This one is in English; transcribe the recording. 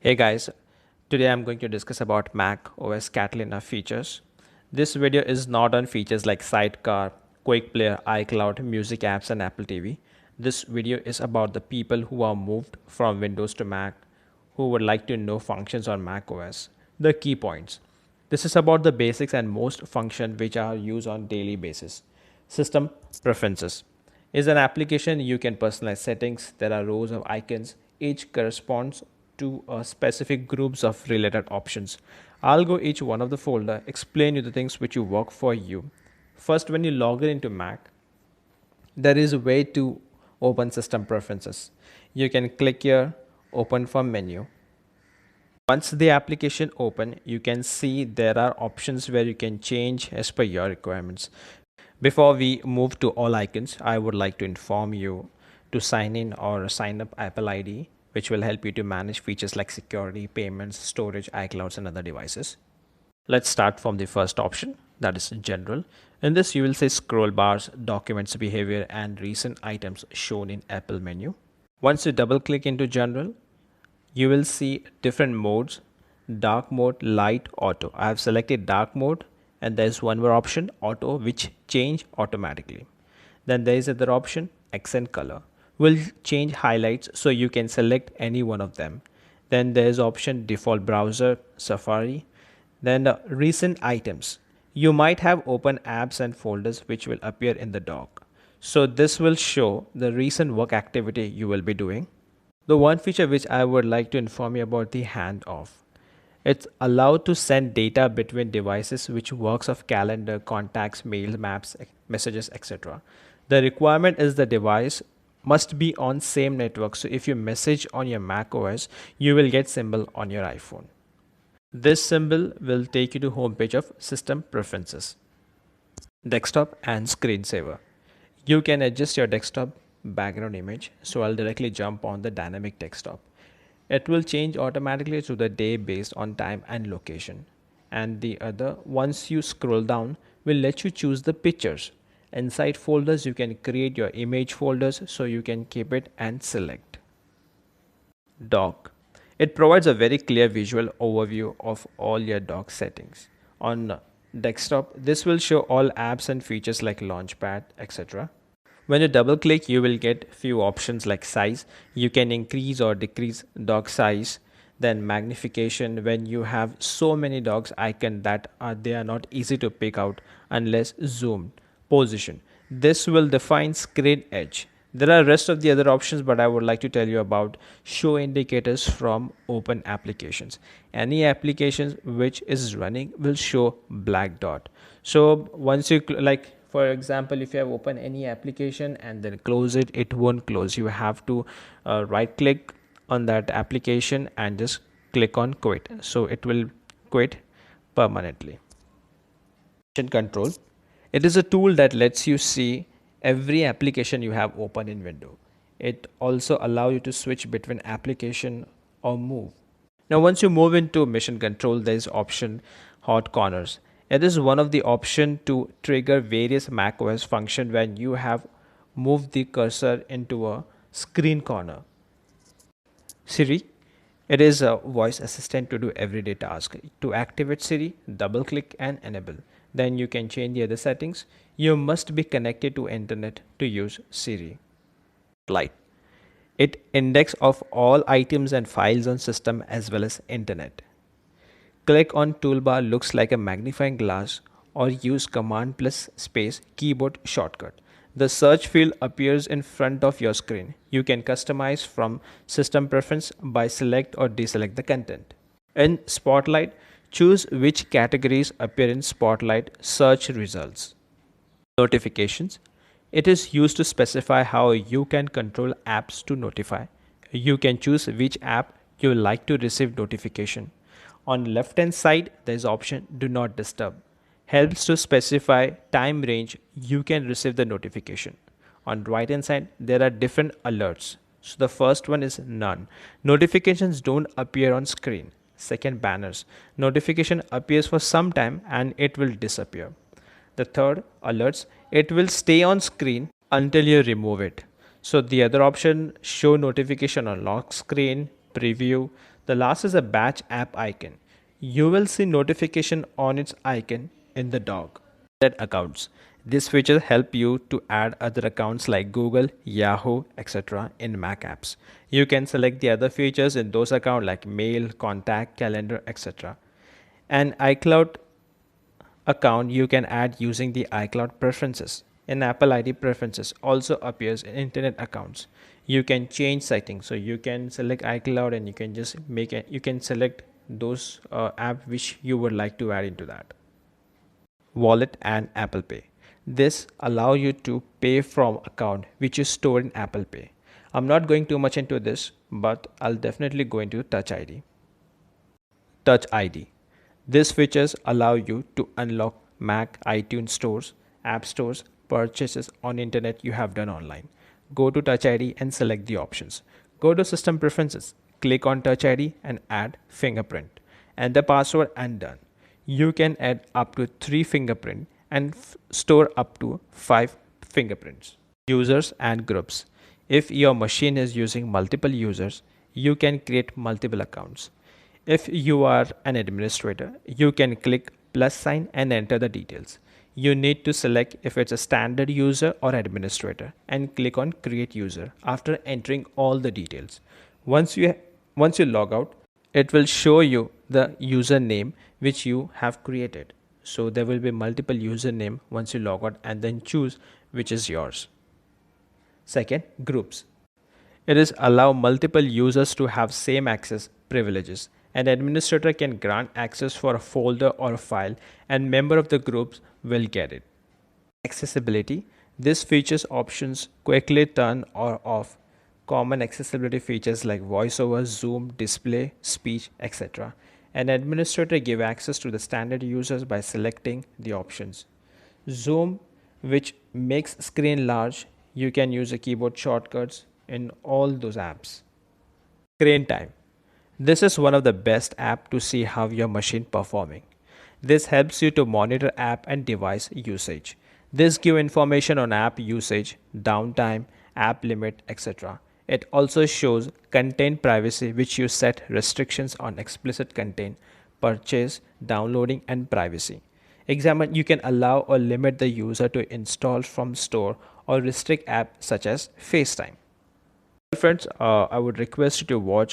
Hey guys, today I'm going to discuss about Mac OS Catalina features. This video is not on features like Sidecar, Quick Player, iCloud, music apps, and Apple TV. This video is about the people who are moved from Windows to Mac who would like to know functions on Mac OS. The key points. This is about the basics and most functions which are used on daily basis. System preferences is an application you can personalize settings. There are rows of icons. Each corresponds to a specific groups of related options. I'll go each one of the folder, explain you the things which you work for you. First, when you log in into Mac, there is a way to open system preferences. You can click here, open from menu. Once the application open, you can see there are options where you can change as per your requirements. Before we move to all icons, I would like to inform you to sign in or sign up Apple ID, which will help you to manage features like security, payments, storage, iClouds, and other devices. Let's start from the first option, that is general. In this, you will see scroll bars, documents, behavior, and recent items shown in Apple menu. Once you double click into general, you will see different modes: dark mode, light, auto. I have selected dark mode, and there is one more option, auto, which change automatically. Then there is another option, accent color, will change highlights, so you can select any one of them. Then there is option default browser, Safari. Then recent items, you might have open apps and folders which will appear in the dock, so this will show the recent work activity you will be doing. The one feature which I would like to inform you about, the handoff. It's allowed to send data between devices, which works of calendar, contacts, mail, maps, messages, etc. The requirement is the device must be on same network. So if you message on your Mac OS, you will get symbol on your iPhone. This symbol will take you to homepage of system preferences, desktop and screensaver. You can adjust your desktop background image. So I'll directly jump on the dynamic desktop. It will change automatically to the day based on time and location. And the other, once you scroll down, will let you choose the pictures. Inside folders, you can create your image folders, so you can keep it and select. Dock. It provides a very clear visual overview of all your dock settings. On desktop, this will show all apps and features like Launchpad, etc. When you double click, you will get few options like size. You can increase or decrease dock size. Then magnification, when you have so many docks icon that they are not easy to pick out unless zoomed. Position, this will define screen edge. There are rest of the other options, but I would like to tell you about show indicators from open applications. Any applications which is running will show black dot. So once you like, for example, if you have opened any application and then close it, it won't close. You have to right click on that application and just click on quit, so it will quit permanently. Control, it is a tool that lets you see every application you have open in window. It also allows you to switch between application or move. Now once you move into mission control, there is option hot corners. It is one of the option to trigger various macOS function when you have moved the cursor into a screen corner. Siri, it is a voice assistant to do everyday tasks. To activate Siri, double click and enable. Then you can change the other settings. You must be connected to internet to use Siri. Light, it index of all items and files on system as well as internet. Click on toolbar, looks like a magnifying glass, or use command plus space keyboard shortcut. The search field appears in front of your screen. You can customize from system preference by select or deselect the content. In Spotlight, choose which categories appear in Spotlight search results. Notifications, it is used to specify how you can control apps to notify. You can choose which app you like to receive notification. On left hand side, there is option do not disturb. Helps to specify time range you can receive the notification. On right hand side, there are different alerts. So the first one is none. Notifications don't appear on screen. Second, banners. Notification appears for some time and it will disappear. The third, alerts. It will stay on screen until you remove it. So the other option, show notification on lock screen, preview. The last is a batch app icon. You will see notification on its icon in the dock. Add accounts. This feature help you to add other accounts like Google, Yahoo, etc. in Mac apps. You can select the other features in those accounts like mail, contact, calendar, etc. An iCloud account you can add using the iCloud preferences. An Apple ID preferences also appears in internet accounts. You can change settings, so you can select iCloud and you can just you can select those app which you would like to add into that. Wallet and Apple Pay. This allow you to pay from account which is stored in Apple Pay. I'm not going too much into this, but I'll definitely go into Touch ID. Touch ID. These features allow you to unlock Mac, iTunes stores, app stores, purchases on internet you have done online. Go to Touch ID and select the options. Go to System Preferences, click on Touch ID and add fingerprint. Enter password and done. You can add up to 3 fingerprint and store up to 5 fingerprints. Users and groups. If your machine is using multiple users, you can create multiple accounts. If you are an administrator, you can click plus sign and enter the details. You need to select if it's a standard user or administrator and click on create user after entering all the details. Once you log out, it will show you the username which you have created. So there will be multiple username once you log out and then choose which is yours. Second, groups. It is allow multiple users to have same access privileges. An administrator can grant access for a folder or a file and member of the groups will get it. Accessibility. This features options quickly turn or off common accessibility features like voiceover, zoom, display, speech, etc. An administrator give access to the standard users by selecting the options. Zoom, which makes screen large, you can use the keyboard shortcuts in all those apps. Screen time. This is one of the best app to see how your machine performing. This helps you to monitor app and device usage. This give information on app usage, downtime, app limit, etc. It also shows content privacy which you set restrictions on explicit content, purchase, downloading and privacy. Example, you can allow or limit the user to install from store or restrict apps such as FaceTime. Friends, I would request you to watch